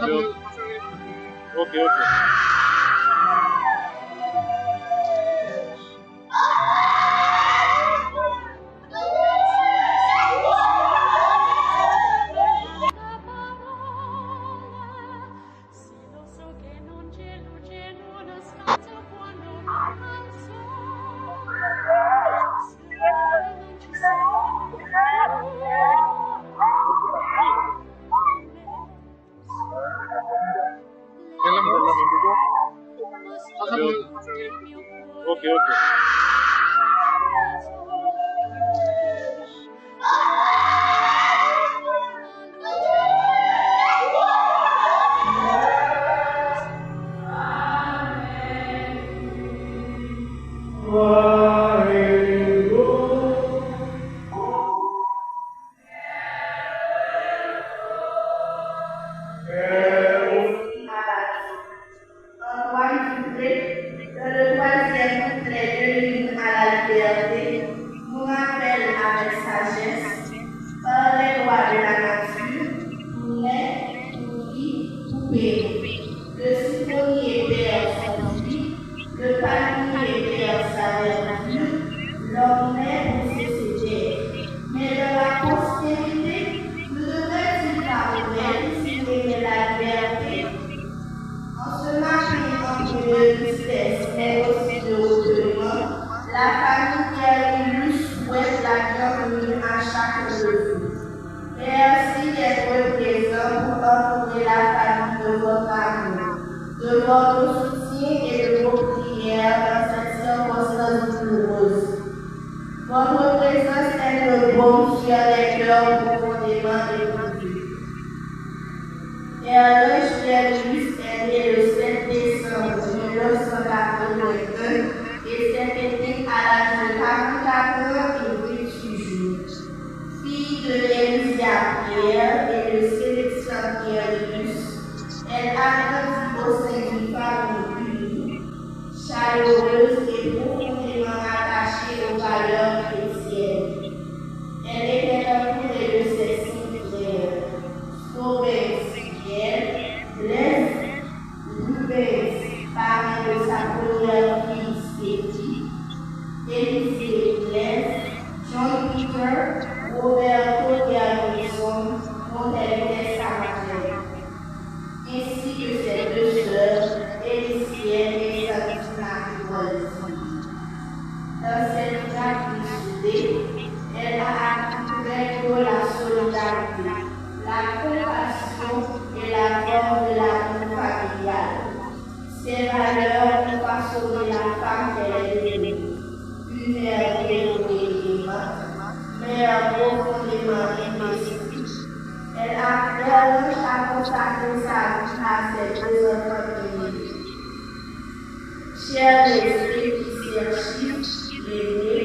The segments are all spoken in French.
Ok, ok. Ok, ok. Antoine Dupré, dans le troisième couplet de l'hymne à la liberté, nous rappelle avec sagesse, par les lois de la nature, pour naître, pour vivre, pour périr. Le citronnier perd son fruit, le palmier perd sa verdure, l'homme naît pour céder. Mais dans la postérité, ne devrait-il pas remettre si la liberté? En ce matin de tristesse, mais aussi de recueillement, la famille illustre souhaite la bienvenue à chaque revue. Merci d'être présent pour entourer la famille de votre amour, de votre soutien et de vos prières dans cette circonstance douloureuse. Votre présence est le baume sur les cœurs profondément éprouvés. L'ange Jésus est né le 7 décembre 1981 et s'est fêté à l'âge de 44 ans et 28 jours. Fille de Élisa Pierre et de Sélection Pierre Luce, elle a grandi au sein d'une famille unie, chaleureuse et profondément attachée aux valeurs chrétiennes. Elle était entourée de ses 5 frères, Sauveur, Blaise, Rubens, parrain de sa première fille Stéphie, Élisée Blaise, John Peter, Roberto Garrison, dont elle était sa mère, ainsi que ses 2 sœurs, Élicienne et Sainte Marie. Dans cette gratuité, elle a appris très tôt la solidarité, la compassion et la forme de l'amour familial. Ces valeurs ont façonné la femme qu'elle est devenue. Une mère aimante, mère profondément investie. Elle a consacré sa vie à ses 2 enfants aînés. Chers les qui cherchent, l'aîné,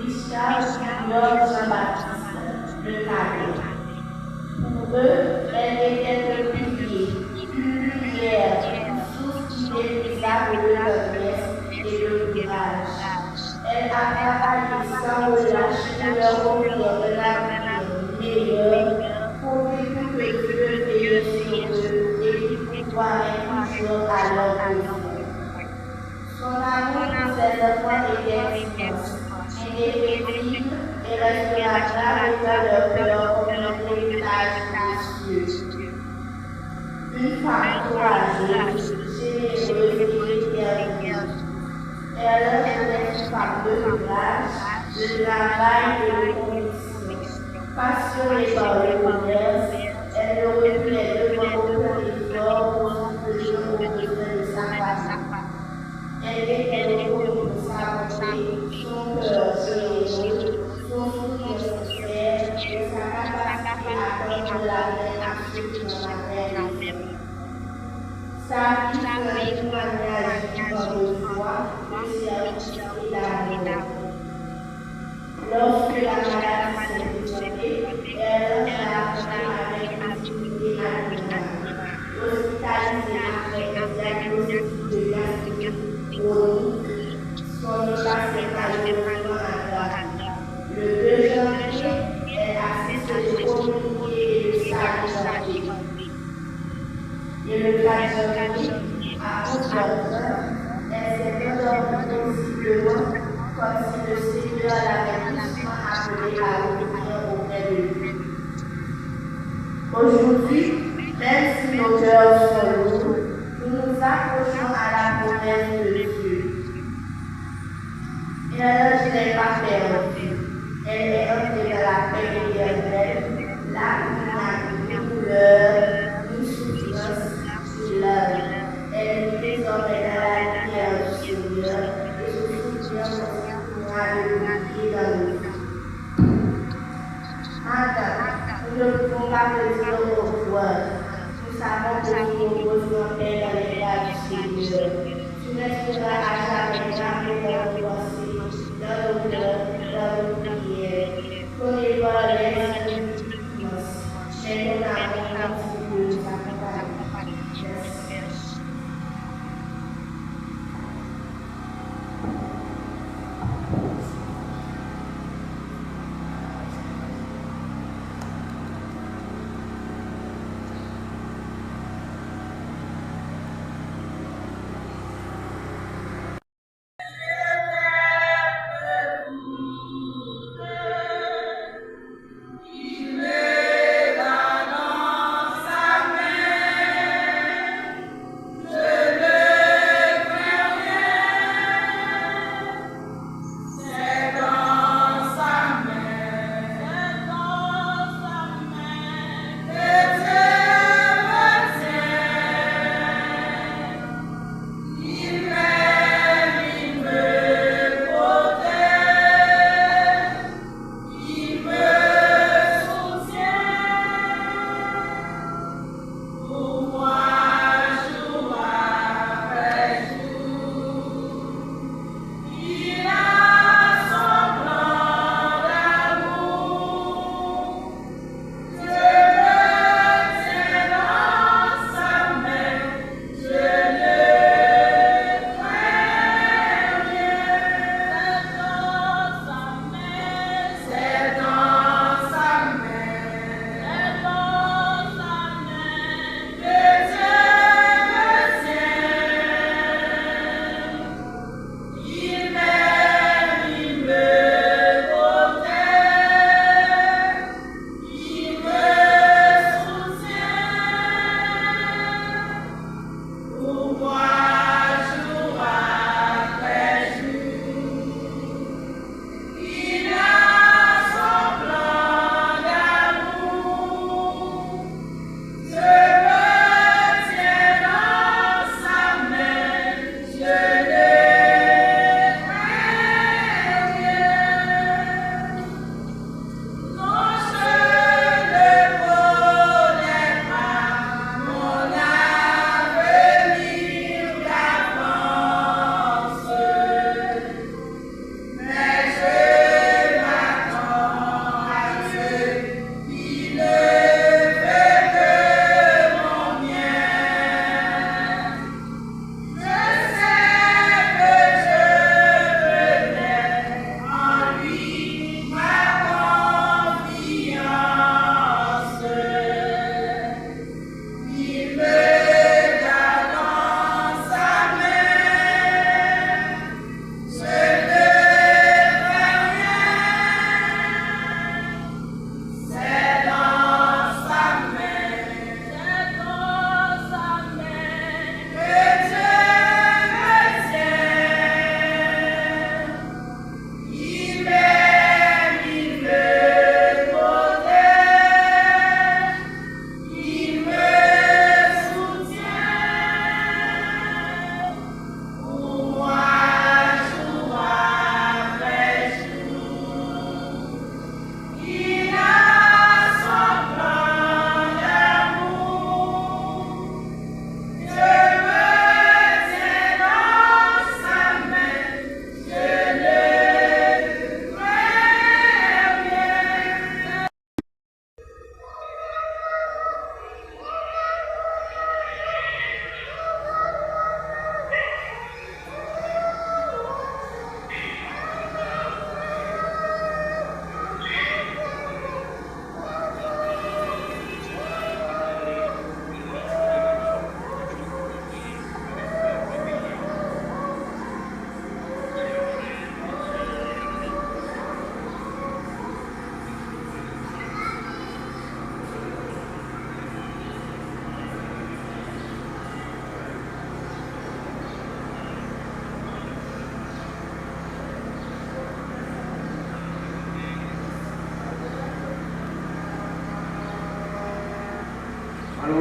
Richard, Jean-Baptiste, le cadet. Pour eux, elle était le pilier, une lumière, une source inépuisable de tendresse et de courage. Elle a travaillé sans relâche pour leur offrir de l'avenir meilleur, pour que Dieu veille sur eux et qui pouvoir être toujours à leur besoin. Son amour pour ses enfants était immense, indéfectible et restera gravé dans leur cœur comme un héritage précieux. Une femme courageuse, généreuse et déterminée. Elle était une femme de courage, de travail et de conviction. Passionnée par le commerce, elle ne reculait devant aucun effort pour soutenir aux besoins de sa famille. Elle était reconnue pour sa bonté, son cœur généreux, son sourire sincère et sa capacité à tendre la main à ceux qui n'en avaient rien. Sa vie fut un témoignage vivant de foi, de service et d'amour. Lorsque la maladie s'est développée, elle a avec une dignité admirable. Hospitalisée après un diagnostic de gastrite chronique, son état s'est malheureusement aggravé. Le 2 janvier, elle a cessé de communiquer et de s'alimenter. le 4 janvier à 11h30, elle s'est endormie paisiblement comme si le Seigneur l'avait doucement appelée à revenir auprès de lui. Aujourd'hui, même si nos cœurs sont lourds, nous nous accrochons à la promesse de Dieu. Elle n'est pas perdue. Elle est entrée dans la paix éternelle, là où il n'y a ni douleur, ni souffrance, ni larmes. Elle vit désormais dans la lumière du Seigneur et ce soutien continuera de briller dans nos vies. Maintenant, nous ne pouvons pas le dire au revoir. Nous savons que nous nous reposons en paix dans les bras du Seigneur. Tu resteras à jamais gravé dans nos pensées, dans nos cœurs, dans nos prières. Connais pas les circonstances, mais ton amour continue de nous accompagner. Merci.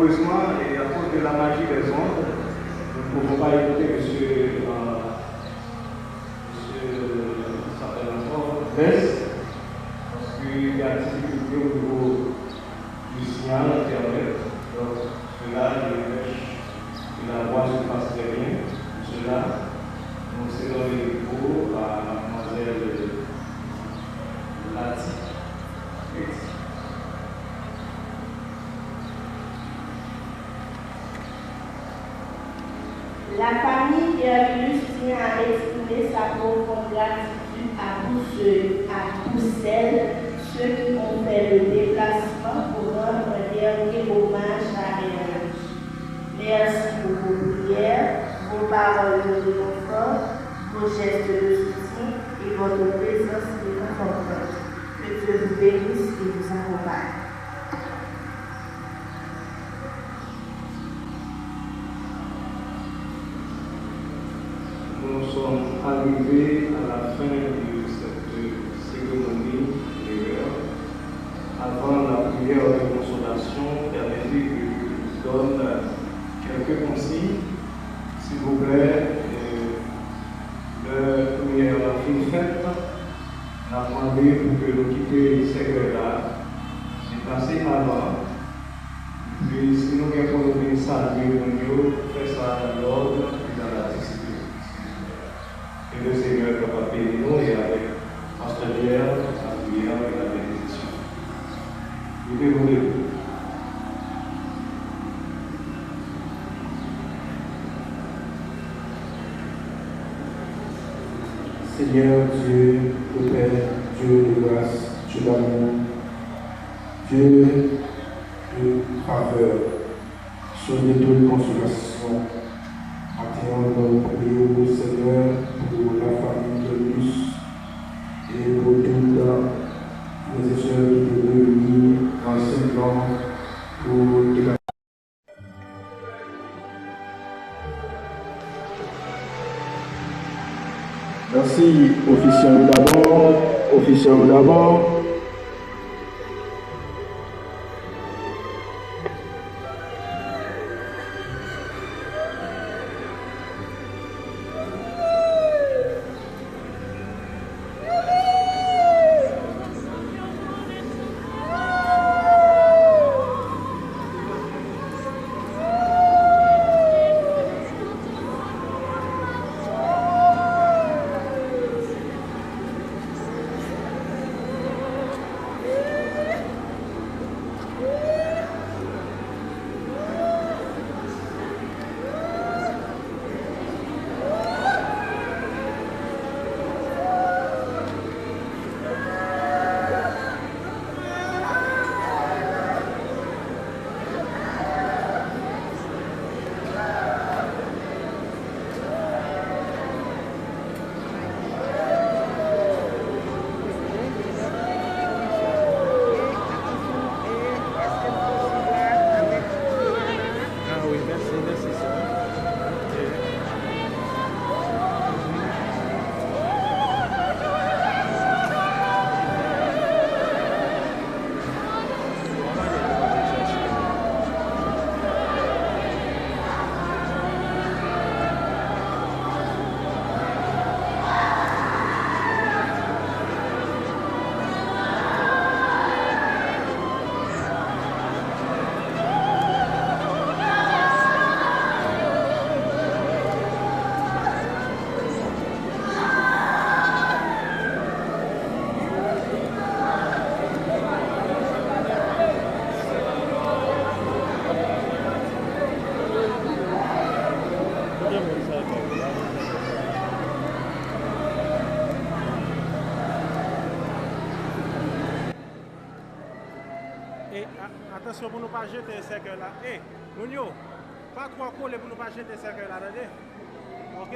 malheureusement, et à cause de la magie des ondes, nous ne pouvons pas écouter s'appelle encore Bess, parce qu'il y a des difficultés au niveau du signal internet. Donc, cela, je empêche que la voix se passe très bien. Pour cela, nous cédons les micros à mademoiselle Lati. La famille d'Herculus tient à exprimer sa profonde gratitude à tous ceux qui ont fait le déplacement pour rendre un dernier hommage à Herculus. Merci pour vos prières, vos paroles de réconfort, vos gestes de soutien et votre présence réconfortante. Que Dieu vous bénisse et vous accompagne. Nous sommes arrivés à la fin de cette cérémonie de l'heure. Avant la prière de consolation, permettez que je vous donne quelques consignes. S'il vous plaît, la prière a été faite. On a demandé pour que nous quittions ces heures-là, c'est passé avant. Puis, si nous voulons venir saluer nous, faire ça dans l'ordre et dans la discipline. Que le Seigneur soit béni nous et avec Pasteur Pierre, la prière et la bénédiction. Levez-vous. Seigneur Dieu, le Père, Dieu de grâce, Dieu d'amour, Dieu de faveur, source de toute consolation, maintenant nous prions, Seigneur, pour la famille de Luce et pour toutes nos sœurs qui sont réunis en ce temps pour déclarer. Merci, officiant d'abord. Et attention pour ne pas jeter ce cercle là. Eh, Mounio, pas trop coller pour ne pas jeter ce cercle là. Ok.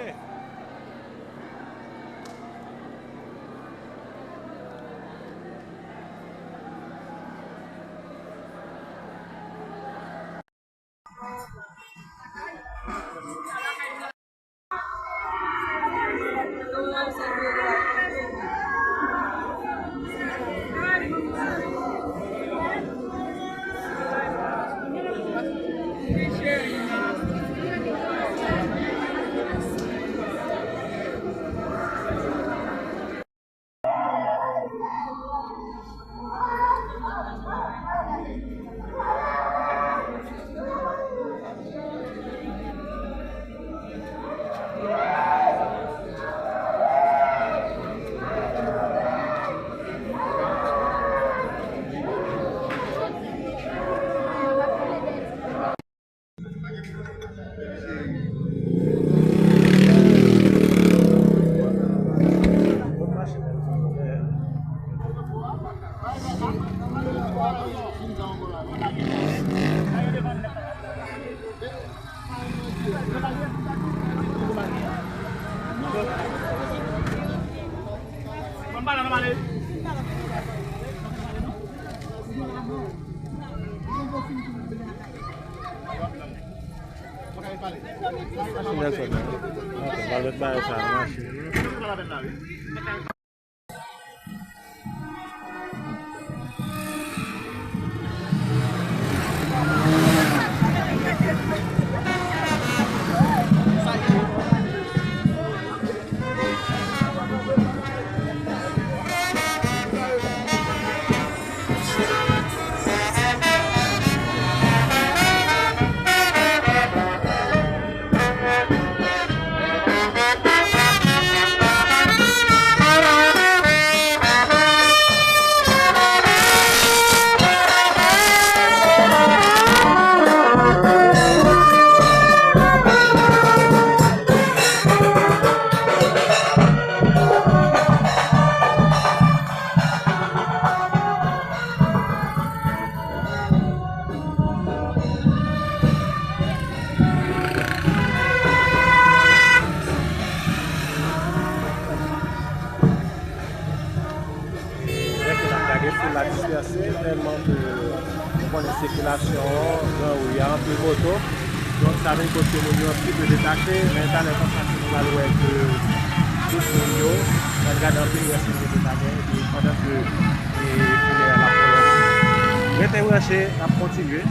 Balet bae sa machine. La disperser tellement que on a circulation, il y a un peu de moto. Donc ça veut dire que nous avons un petit peu détaché, mais dans les constations, nous allons être tous nous, on regarde un peu où est-ce que nous sommes pendant que la Pologne. Restez branchés, on va continuer.